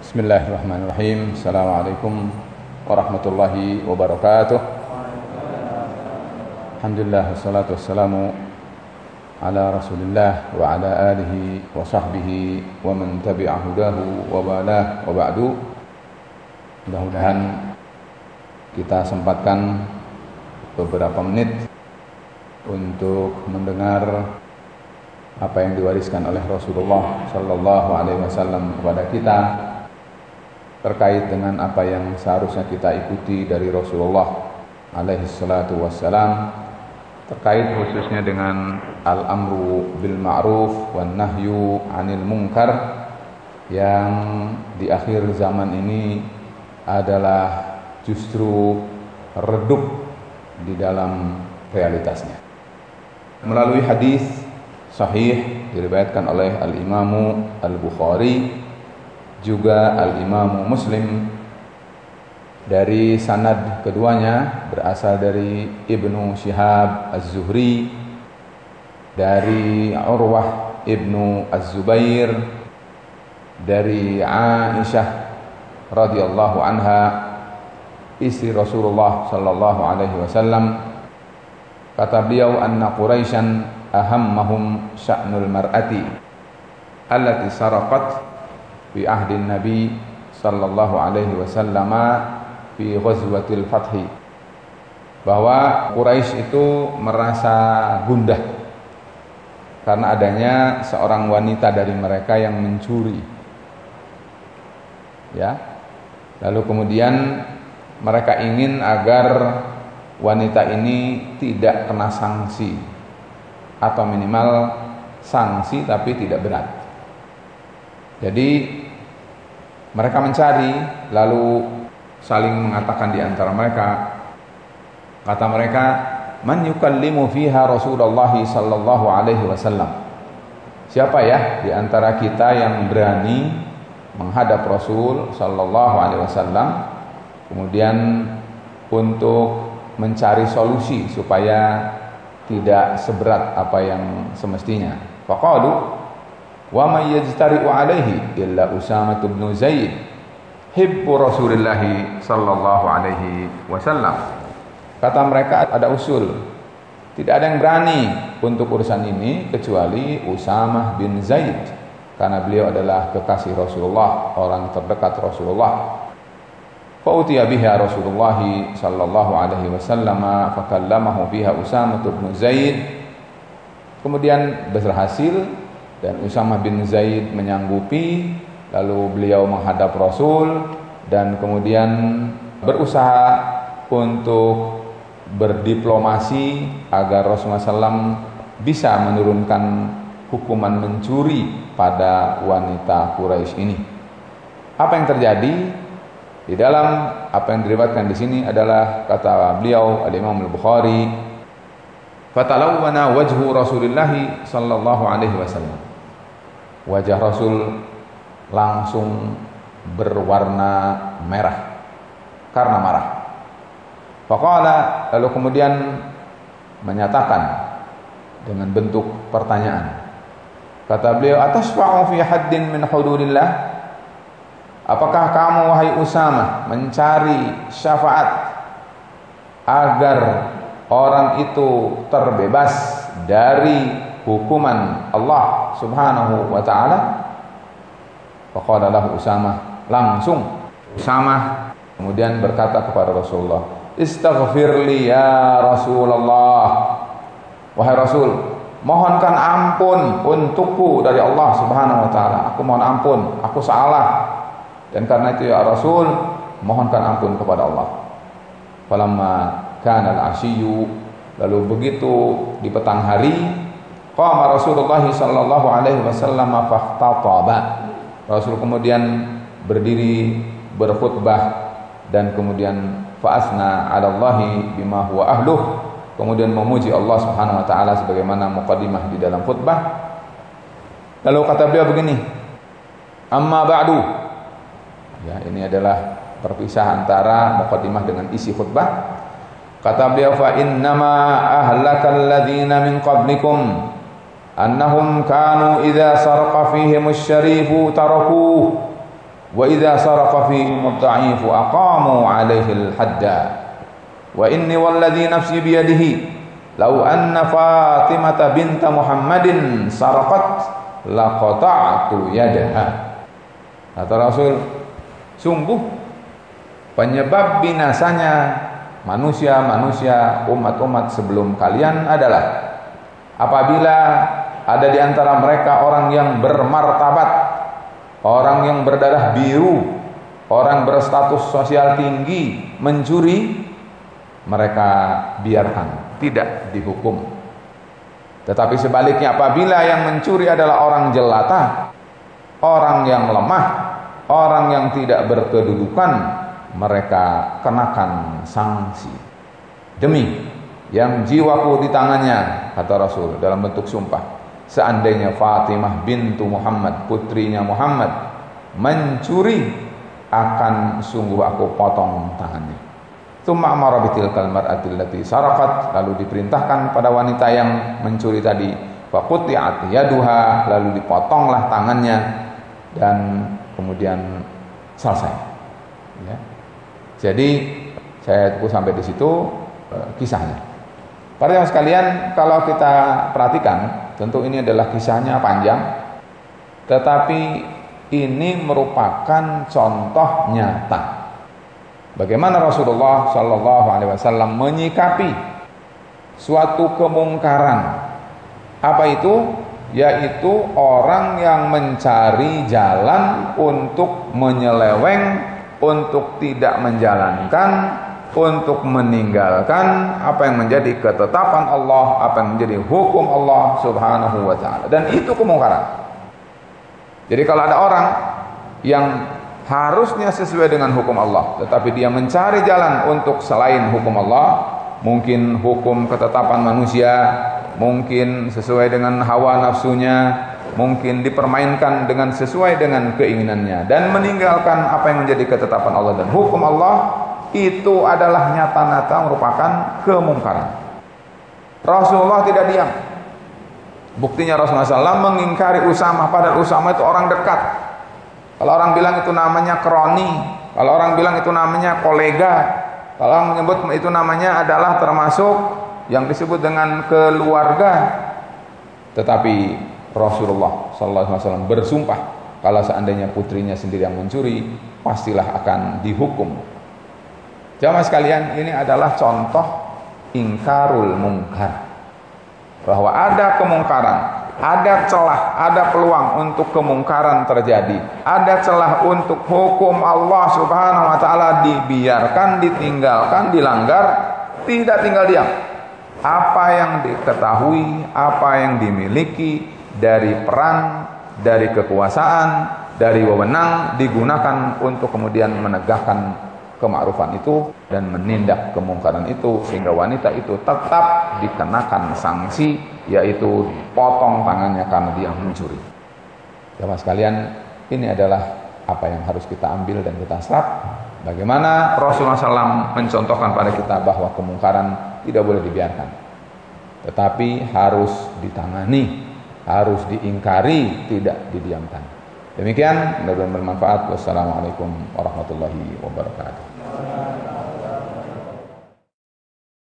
Bismillahirrahmanirrahim. Assalamualaikum warahmatullahi wabarakatuh. Alhamdulillah wassalatu wassalamu ala Rasulillah wa ala alihi wa sahbihi wa man tabi'a hudahu wa balah wa ba'du. Mudah-mudahan kita sempatkan beberapa menit untuk mendengar apa yang diwariskan oleh Rasulullah sallallahu alaihi wasallam kepada kita terkait dengan apa yang seharusnya kita ikuti dari Rasulullah alaihi salatu wassalam, terkait khususnya dengan al-amru bil ma'ruf wan nahyu 'anil munkar yang di akhir zaman ini adalah justru redup di dalam realitasnya. Melalui hadis sahih diriwayatkan oleh al-Imamu al-Bukhari juga al-Imamu Muslim, dari sanad keduanya berasal dari Ibnu Syihab Az-Zuhri dari Urwah Ibnu Az-Zubair dari Aisyah radhiyallahu anha istri Rasulullah sallallahu alaihi wasallam. Kata beliau, anna Quraisyan ahammahum sya'nul mar'ati allati saraqat fi ahdin Nabi sallallahu alaihi wasallam fi ghazwatil fathi, bahwa Quraisy itu merasa gundah karena adanya seorang wanita dari mereka yang mencuri. Ya. Lalu kemudian mereka ingin agar wanita ini tidak kena sanksi, atau minimal sanksi tapi tidak berat. Jadi mereka mencari, lalu saling mengatakan di antara mereka, kata mereka, man yukallimu fiha Rasulullah sallallahu alaihi wasallam. Siapa ya di antara kita yang berani menghadap Rasul sallallahu alaihi wasallam kemudian untuk mencari solusi supaya tidak seberat apa yang semestinya. Faqalu wa may yajtari'u alaihi illa Usamah bin Zaid hibbu Rasulillah sallallahu alaihi wasallam. Kata mereka, ada usul, tidak ada yang berani untuk urusan ini kecuali Usamah bin Zaid, karena beliau adalah kekasih Rasulullah, orang terdekat Rasulullah. Fa utiya biha Rasulullah sallallahu alaihi wasallam fakallamahu fiha Usamah bin Zaid. Kemudian berhasil dan Usamah bin Zaid menyanggupi, lalu beliau menghadap Rasul dan kemudian berusaha untuk berdiplomasi agar Rasulullah SAW bisa menurunkan hukuman mencuri pada wanita Quraisy ini. Apa yang terjadi di dalam apa yang diriwayatkan di sini adalah, kata beliau al-Imam al-Bukhari, fatalawwana wajhu Rasulillah sallallahu alaihi wasallam. Wajah Rasul langsung berwarna merah karena marah. Faqala, lalu kemudian menyatakan dengan bentuk pertanyaan. Kata beliau, atashfa'u fi haddin min hududillah? Apakah kamu wahai Usamah mencari syafaat agar orang itu terbebas dari hukuman Allah subhanahu wa ta'ala? Faqala lahu Usamah, langsung Usamah kemudian berkata kepada Rasulullah, istaghfirli ya Rasulullah, wahai Rasul, mohonkan ampun untukku dari Allah subhanahu wa ta'ala. Aku mohon ampun, aku salah, dan karena itu ya Rasul, mohonkan ampun kepada Allah. Falamma kana al-ashiyu, lalu begitu di petang hari, qama Rasulullah sallallahu alaihi wasallam fahtataba. Rasul kemudian berdiri berkhutbah dan kemudian fa'asna 'ala Allahi bima huwa ahluh, kemudian memuji Allah Subhanahu wa taala sebagaimana muqaddimah di dalam khutbah. Lalu kata beliau begini, amma ba'du. Ya, ini adalah perpisahan antara muqaddimah dengan isi khutbah. Kata beliau, fa innama ahlakal ladzina min qablikum annahum kanu idza sarqa fihim asy-syarifu tarakuh wa idza saraqa fihim ad-dha'ifu aqamu 'alaihi al-hadda wa inni walladhi nafsi biyadihi law anna Fatimah binta Muhammadin saraqat laqata'tu yadaha. Kata Rasul, sungguh penyebab binasanya manusia-manusia umat-umat sebelum kalian adalah apabila ada di antara mereka orang yang bermartabat, orang yang berdarah biru, orang berstatus sosial tinggi mencuri, mereka biarkan, tidak dihukum. Tetapi sebaliknya apabila yang mencuri adalah orang jelata, orang yang lemah, orang yang tidak berkedudukan, mereka kenakan sanksi. Demi yang jiwaku di tangannya, kata Rasul dalam bentuk sumpah, seandainya Fatimah bintu Muhammad, putrinya Muhammad, mencuri, akan sungguh aku potong tangannya. Tsumma amara bitilkal mar'atil lati saraqat, lalu diperintahkan pada wanita yang mencuri tadi, faquti'at yaduha, lalu dipotonglah tangannya, dan kemudian selesai. Ya. Jadi saya tunggu sampai di situ kisahnya. Para jamaah sekalian, kalau kita perhatikan, tentu ini adalah kisahnya panjang, tetapi ini merupakan contoh nyata bagaimana Rasulullah SAW menyikapi suatu kemungkaran. Apa itu? Yaitu orang yang mencari jalan untuk menyeleweng, untuk tidak menjalankan, untuk meninggalkan apa yang menjadi ketetapan Allah, apa yang menjadi hukum Allah Subhanahu wa ta'ala. Dan itu kemungkaran. Jadi kalau ada orang yang harusnya sesuai dengan hukum Allah, tetapi dia mencari jalan untuk selain hukum Allah, mungkin hukum ketetapan manusia, mungkin sesuai dengan hawa nafsunya, mungkin dipermainkan dengan sesuai dengan keinginannya, dan meninggalkan apa yang menjadi ketetapan Allah dan hukum Allah, itu adalah nyata-nyata merupakan kemungkaran. Rasulullah tidak diam. Buktinya Rasulullah SAW mengingkari Usamah, padahal Usamah itu orang dekat. Kalau orang bilang itu namanya kroni, kalau orang bilang itu namanya kolega, kalau orang menyebut itu namanya adalah termasuk yang disebut dengan keluarga. Tetapi Rasulullah SAW bersumpah, kalau seandainya putrinya sendiri yang mencuri, pastilah akan dihukum. Jamaah sekalian, ini adalah contoh ingkarul mungkar, bahwa ada kemungkaran, ada celah, ada peluang untuk kemungkaran terjadi, ada celah untuk hukum Allah Subhanahu wa ta'ala dibiarkan, ditinggalkan, dilanggar, tidak tinggal diam. Apa yang diketahui, apa yang dimiliki dari peran, dari kekuasaan, dari wewenang, digunakan untuk kemudian menegakkan kema'rufan itu dan menindak kemungkaran itu, sehingga wanita itu tetap dikenakan sanksi, yaitu dipotong tangannya karena dia mencuri. Jamaah sekalian, ini adalah apa yang harus kita ambil dan kita serap. Bagaimana Rasulullah SAW mencontohkan pada kita bahwa kemungkaran tidak boleh dibiarkan, tetapi harus ditangani, harus diingkari, tidak didiamkan. Demikian, mudah-mudahan bermanfaat. Wassalamualaikum warahmatullahi wabarakatuh.